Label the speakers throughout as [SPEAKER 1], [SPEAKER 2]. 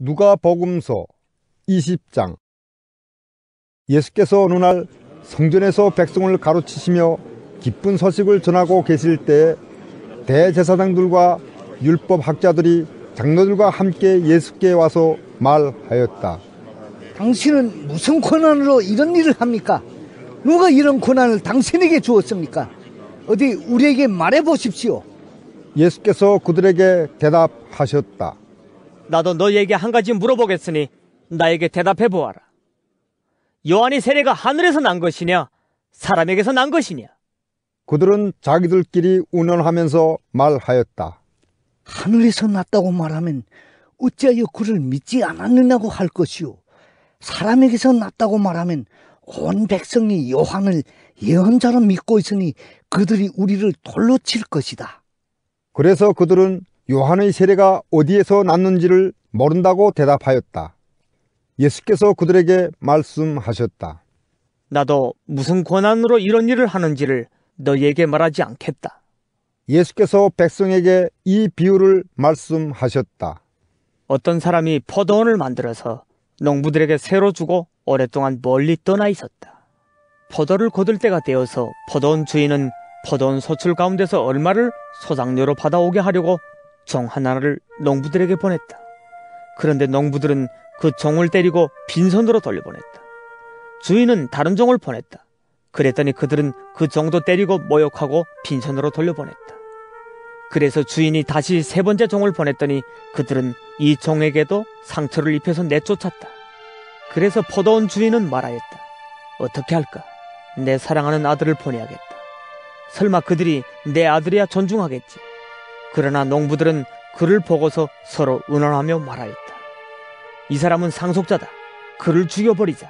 [SPEAKER 1] 누가복음서 20장. 예수께서 어느 날 성전에서 백성을 가르치시며 기쁜 소식을 전하고 계실 때 대제사장들과 율법학자들이 장로들과 함께 예수께 와서 말하였다.
[SPEAKER 2] 당신은 무슨 권한으로 이런 일을 합니까? 누가 이런 권한을 당신에게 주었습니까? 어디 우리에게 말해 보십시오.
[SPEAKER 1] 예수께서 그들에게 대답하셨다.
[SPEAKER 3] 나도 너희에게 한 가지 물어보겠으니 나에게 대답해 보아라. 요한의 세례가 하늘에서 난 것이냐 사람에게서 난 것이냐?
[SPEAKER 1] 그들은 자기들끼리 운언하면서 말하였다.
[SPEAKER 2] 하늘에서 났다고 말하면 어찌하여 그를 믿지 않았느냐고 할 것이요, 사람에게서 났다고 말하면 온 백성이 요한을 예언자로 믿고 있으니 그들이 우리를 돌로 칠 것이다.
[SPEAKER 1] 그래서 그들은 요한의 세례가 어디에서 났는지를 모른다고 대답하였다. 예수께서 그들에게 말씀하셨다.
[SPEAKER 3] 나도 무슨 권한으로 이런 일을 하는지를 너희에게 말하지 않겠다.
[SPEAKER 1] 예수께서 백성에게 이 비유를 말씀하셨다.
[SPEAKER 3] 어떤 사람이 포도원을 만들어서 농부들에게 새로 주고 오랫동안 멀리 떠나 있었다. 포도를 거둘 때가 되어서 포도원 주인은 포도원 소출 가운데서 얼마를 소장료로 받아오게 하려고 종 하나를 농부들에게 보냈다. 그런데 농부들은 그 종을 때리고 빈손으로 돌려보냈다. 주인은 다른 종을 보냈다. 그랬더니 그들은 그 종도 때리고 모욕하고 빈손으로 돌려보냈다. 그래서 주인이 다시 세 번째 종을 보냈더니 그들은 이 종에게도 상처를 입혀서 내쫓았다. 그래서 포도원 주인은 말하였다. 어떻게 할까? 내 사랑하는 아들을 보내야겠다. 설마 그들이 내 아들이야 존중하겠지. 그러나 농부들은 그를 보고서 서로 의논하며 말하였다. 이 사람은 상속자다. 그를 죽여버리자.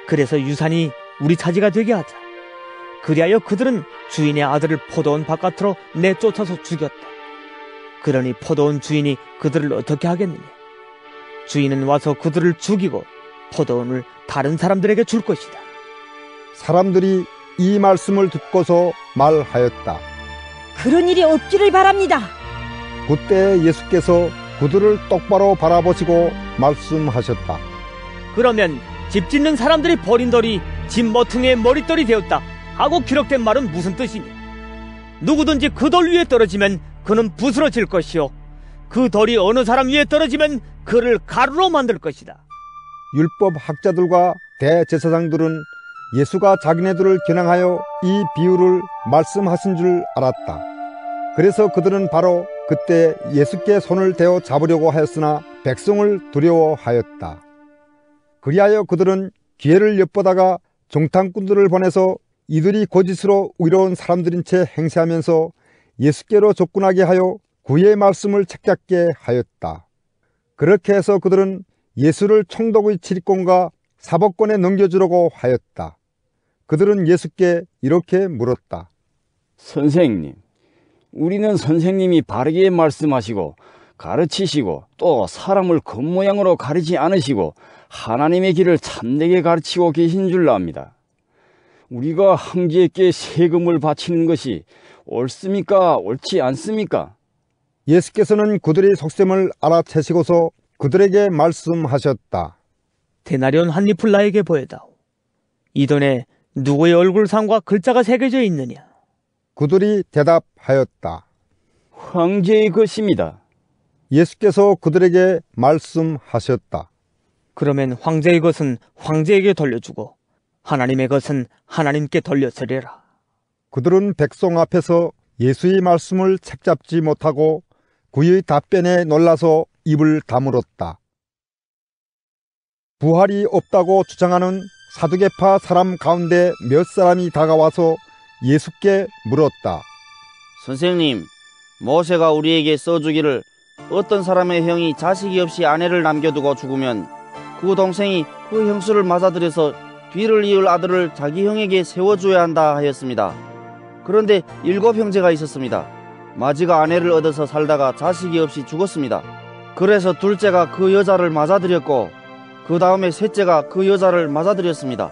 [SPEAKER 3] 그래서 유산이 우리 차지가 되게 하자. 그리하여 그들은 주인의 아들을 포도원 바깥으로 내쫓아서 죽였다. 그러니 포도원 주인이 그들을 어떻게 하겠느냐? 주인은 와서 그들을 죽이고 포도원을 다른 사람들에게 줄 것이다.
[SPEAKER 1] 사람들이 이 말씀을 듣고서 말하였다.
[SPEAKER 4] 그런 일이 없기를 바랍니다.
[SPEAKER 1] 그때 예수께서 그들을 똑바로 바라보시고 말씀하셨다.
[SPEAKER 3] 그러면 집 짓는 사람들이 버린 돌이 집 모퉁이의 머릿돌이 되었다 하고 기록된 말은 무슨 뜻이냐? 누구든지 그 돌 위에 떨어지면 그는 부스러질 것이요, 그 돌이 어느 사람 위에 떨어지면 그를 가루로 만들 것이다.
[SPEAKER 1] 율법학자들과 대제사장들은 예수가 자기네들을 겨냥하여 이 비유를 말씀하신 줄 알았다. 그래서 그들은 바로 그때 예수께 손을 대어 잡으려고 하였으나 백성을 두려워하였다. 그리하여 그들은 기회를 엿보다가 정탐꾼들을 보내서 이들이 거짓으로 의로운 사람들인 채 행세하면서 예수께로 접근하게 하여 구의 말씀을 책잡게 하였다. 그렇게 해서 그들은 예수를 총독의 치리권과 사법권에 넘겨주려고 하였다. 그들은 예수께 이렇게 물었다.
[SPEAKER 5] 선생님, 우리는 선생님이 바르게 말씀하시고 가르치시고 또 사람을 겉모양으로 가리지 않으시고 하나님의 길을 참되게 가르치고 계신 줄 압니다. 우리가 황제에게 세금을 바치는 것이 옳습니까? 옳지 않습니까?
[SPEAKER 1] 예수께서는 그들의 속셈을 알아채시고서 그들에게 말씀하셨다.
[SPEAKER 3] 데나리온 한 잎을 나에게 보여다오. 이 돈에 누구의 얼굴상과 글자가 새겨져 있느냐?
[SPEAKER 1] 그들이 대답하였다.
[SPEAKER 5] 황제의 것입니다.
[SPEAKER 1] 예수께서 그들에게 말씀하셨다.
[SPEAKER 3] 그러면 황제의 것은 황제에게 돌려주고 하나님의 것은 하나님께 돌려드리라.
[SPEAKER 1] 그들은 백성 앞에서 예수의 말씀을 책잡지 못하고 그의 답변에 놀라서 입을 다물었다. 부활이 없다고 주장하는 사두개파 사람 가운데 몇 사람이 다가와서 예수께 물었다.
[SPEAKER 6] 선생님, 모세가 우리에게 써주기를 어떤 사람의 형이 자식이 없이 아내를 남겨두고 죽으면 그 동생이 그 형수를 맞아들여서 뒤를 이을 아들을 자기 형에게 세워줘야 한다 하였습니다. 그런데 7 형제가 있었습니다. 마지가 아내를 얻어서 살다가 자식이 없이 죽었습니다. 그래서 둘째가 그 여자를 맞아들였고 그 다음에 셋째가 그 여자를 맞아들였습니다.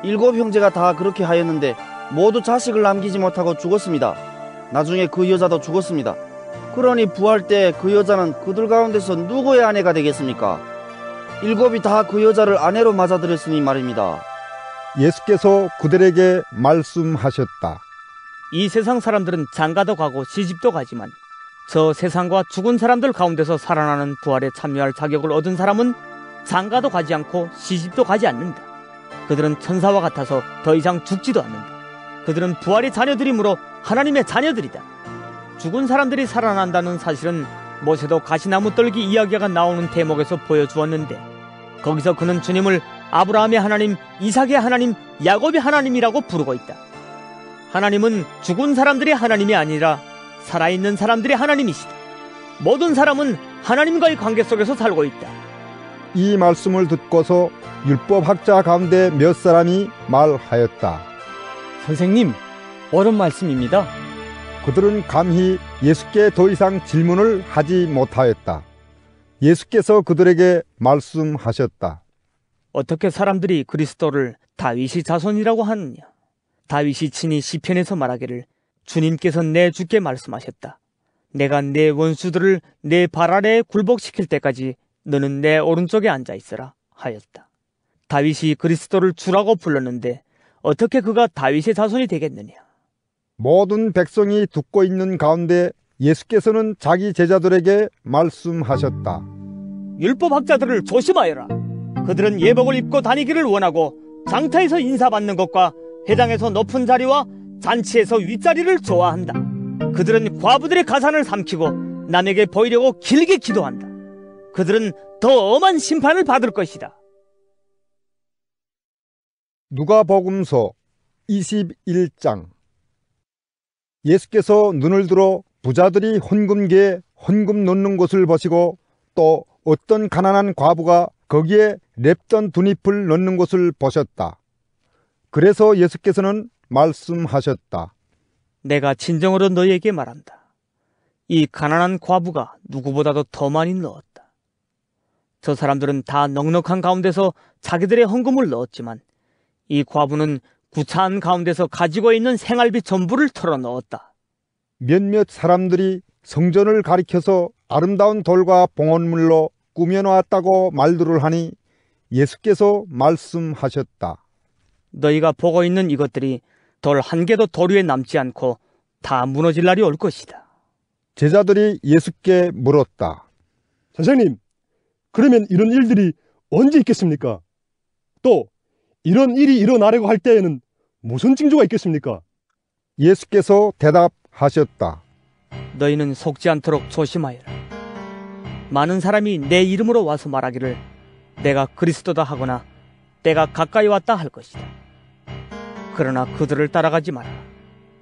[SPEAKER 6] 7 형제가 다 그렇게 하였는데 모두 자식을 남기지 못하고 죽었습니다. 나중에 그 여자도 죽었습니다. 그러니 부활 때 그 여자는 그들 가운데서 누구의 아내가 되겠습니까? 7이 다 그 여자를 아내로 맞아들였으니 말입니다.
[SPEAKER 1] 예수께서 그들에게 말씀하셨다.
[SPEAKER 3] 이 세상 사람들은 장가도 가고 시집도 가지만 저 세상과 죽은 사람들 가운데서 살아나는 부활에 참여할 자격을 얻은 사람은 장가도 가지 않고 시집도 가지 않는다. 그들은 천사와 같아서 더 이상 죽지도 않는다. 그들은 부활의 자녀들이므로 하나님의 자녀들이다. 죽은 사람들이 살아난다는 사실은 모세도 가시나무 떨기 이야기가 나오는 대목에서 보여주었는데, 거기서 그는 주님을 아브라함의 하나님, 이삭의 하나님, 야곱의 하나님이라고 부르고 있다. 하나님은 죽은 사람들의 하나님이 아니라 살아있는 사람들의 하나님이시다. 모든 사람은 하나님과의 관계 속에서 살고 있다.
[SPEAKER 1] 이 말씀을 듣고서 율법학자 가운데 몇 사람이 말하였다.
[SPEAKER 7] 선생님, 옳은 말씀입니다.
[SPEAKER 1] 그들은 감히 예수께 더 이상 질문을 하지 못하였다. 예수께서 그들에게 말씀하셨다.
[SPEAKER 3] 어떻게 사람들이 그리스도를 다윗의 자손이라고 하느냐? 다윗이 친히 시편에서 말하기를 주님께서 내 주께 말씀하셨다. 내가 내 원수들을 내 발 아래에 굴복시킬 때까지 너는 내 오른쪽에 앉아 있으라 하였다. 다윗이 그리스도를 주라고 불렀는데 어떻게 그가 다윗의 자손이 되겠느냐?
[SPEAKER 1] 모든 백성이 듣고 있는 가운데 예수께서는 자기 제자들에게 말씀하셨다.
[SPEAKER 3] 율법학자들을 조심하여라. 그들은 예복을 입고 다니기를 원하고 장터에서 인사받는 것과 회당에서 높은 자리와 잔치에서 윗자리를 좋아한다. 그들은 과부들의 가산을 삼키고 남에게 보이려고 길게 기도한다. 그들은 더 엄한 심판을 받을 것이다.
[SPEAKER 1] 누가복음서 21장. 예수께서 눈을 들어 부자들이 헌금기에 헌금 넣는 곳을 보시고 또 어떤 가난한 과부가 거기에 랩던 두잎을 넣는 곳을 보셨다. 그래서 예수께서는 말씀하셨다.
[SPEAKER 3] 내가 진정으로 너희에게 말한다. 이 가난한 과부가 누구보다도 더 많이 넣었다. 저 사람들은 다 넉넉한 가운데서 자기들의 헌금을 넣었지만 이 과부는 구차한 가운데서 가지고 있는 생활비 전부를 털어 넣었다.
[SPEAKER 1] 몇몇 사람들이 성전을 가리켜서 아름다운 돌과 봉헌물로 꾸며놓았다고 말들을 하니 예수께서 말씀하셨다.
[SPEAKER 3] 너희가 보고 있는 이것들이 돌 한 개도 돌 위에 남지 않고 다 무너질 날이 올 것이다.
[SPEAKER 1] 제자들이 예수께 물었다.
[SPEAKER 8] 선생님, 그러면 이런 일들이 언제 있겠습니까? 또 이런 일이 일어나려고 할 때에는 무슨 징조가 있겠습니까?
[SPEAKER 1] 예수께서 대답하셨다.
[SPEAKER 3] 너희는 속지 않도록 조심하여라. 많은 사람이 내 이름으로 와서 말하기를 내가 그리스도다 하거나 때가 가까이 왔다 할 것이다. 그러나 그들을 따라가지 말아라.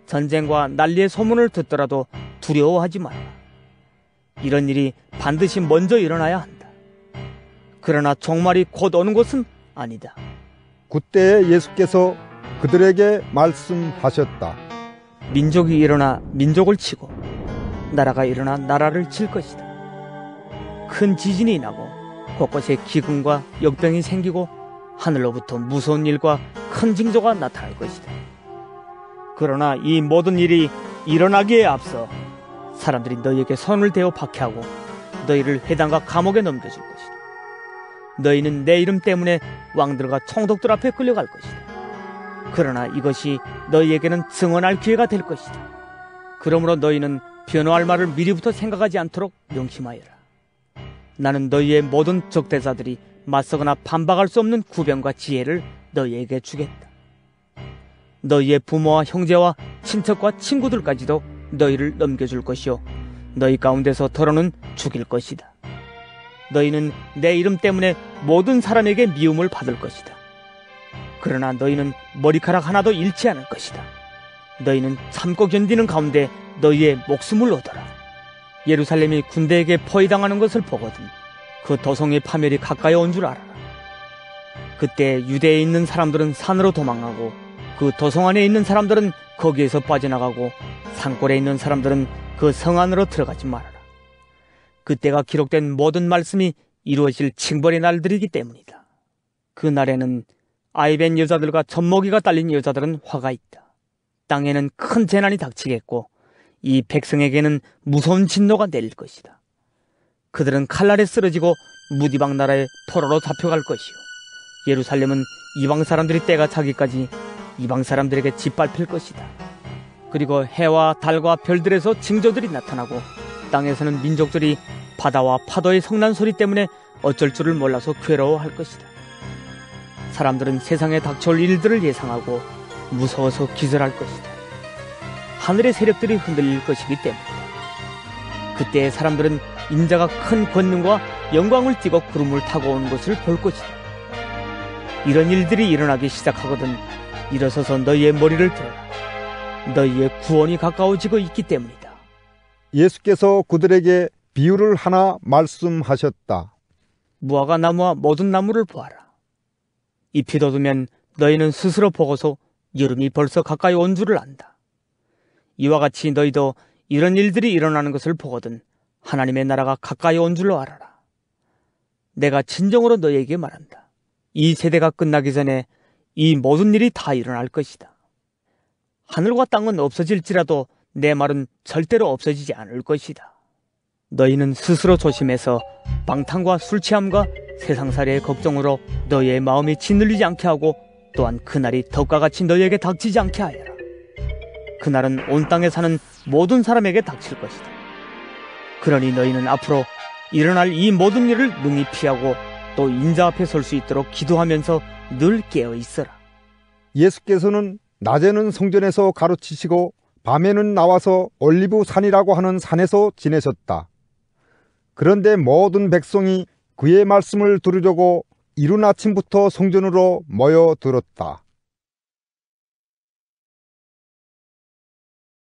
[SPEAKER 3] 전쟁과 난리의 소문을 듣더라도 두려워하지 말아라. 이런 일이 반드시 먼저 일어나야 한다. 그러나 종말이 곧 오는 것은 아니다.
[SPEAKER 1] 그때 예수께서 그들에게 말씀하셨다.
[SPEAKER 3] 민족이 일어나 민족을 치고 나라가 일어나 나라를 칠 것이다. 큰 지진이 나고 곳곳에 기근과 역병이 생기고 하늘로부터 무서운 일과 큰 징조가 나타날 것이다. 그러나 이 모든 일이 일어나기에 앞서 사람들이 너희에게 손을 대어 박해하고 너희를 회당과 감옥에 넘겨줄 것이다. 너희는 내 이름 때문에 왕들과 총독들 앞에 끌려갈 것이다. 그러나 이것이 너희에게는 증언할 기회가 될 것이다. 그러므로 너희는 변호할 말을 미리부터 생각하지 않도록 명심하여라. 나는 너희의 모든 적대자들이 맞서거나 반박할 수 없는 구변과 지혜를 너희에게 주겠다. 너희의 부모와 형제와 친척과 친구들까지도 너희를 넘겨줄 것이요 너희 가운데서 더러는 죽일 것이다. 너희는 내 이름 때문에 모든 사람에게 미움을 받을 것이다. 그러나 너희는 머리카락 하나도 잃지 않을 것이다. 너희는 참고 견디는 가운데 너희의 목숨을 얻어라. 예루살렘이 군대에게 포위당하는 것을 보거든 그 도성의 파멸이 가까이 온 줄 알아라. 그때 유대에 있는 사람들은 산으로 도망가고 그 도성 안에 있는 사람들은 거기에서 빠져나가고 산골에 있는 사람들은 그 성 안으로 들어가지 말아라. 그때가 기록된 모든 말씀이 이루어질 징벌의 날들이기 때문이다. 그 날에는 아이벤 여자들과 젖먹이가 딸린 여자들은 화가 있다. 땅에는 큰 재난이 닥치겠고 이 백성에게는 무서운 진노가 내릴 것이다. 그들은 칼날에 쓰러지고 무디방 나라의 포로로 잡혀갈 것이요. 예루살렘은 이방 사람들이 때가 차기까지 이방 사람들에게 짓밟힐 것이다. 그리고 해와 달과 별들에서 징조들이 나타나고 땅에서는 민족들이 바다와 파도의 성난 소리 때문에 어쩔 줄을 몰라서 괴로워할 것이다. 사람들은 세상에 닥쳐올 일들을 예상하고 무서워서 기절할 것이다. 하늘의 세력들이 흔들릴 것이기 때문이다. 그때 사람들은 인자가 큰 권능과 영광을 띠고 구름을 타고 온 것을 볼 것이다. 이런 일들이 일어나기 시작하거든 일어서서 너희의 머리를 들어라. 너희의 구원이 가까워지고 있기 때문이다.
[SPEAKER 1] 예수께서 그들에게 비유를 하나 말씀하셨다.
[SPEAKER 3] 무화과 나무와 모든 나무를 보아라. 잎이 돋으면 너희는 스스로 보고서 여름이 벌써 가까이 온 줄을 안다. 이와 같이 너희도 이런 일들이 일어나는 것을 보거든 하나님의 나라가 가까이 온 줄로 알아라. 내가 진정으로 너희에게 말한다. 이 세대가 끝나기 전에 이 모든 일이 다 일어날 것이다. 하늘과 땅은 없어질지라도 내 말은 절대로 없어지지 않을 것이다. 너희는 스스로 조심해서 방탕과 술 취함과 세상살이의 걱정으로 너희의 마음이 짓눌리지 않게 하고 또한 그날이 덕과 같이 너희에게 닥치지 않게 하여라. 그날은 온 땅에 사는 모든 사람에게 닥칠 것이다. 그러니 너희는 앞으로 일어날 이 모든 일을 능히 피하고 또 인자 앞에 설 수 있도록 기도하면서 늘 깨어 있어라.
[SPEAKER 1] 예수께서는 낮에는 성전에서 가르치시고 밤에는 나와서 올리브 산이라고 하는 산에서 지내셨다. 그런데 모든 백성이 그의 말씀을 들으려고 이른 아침부터 성전으로 모여들었다.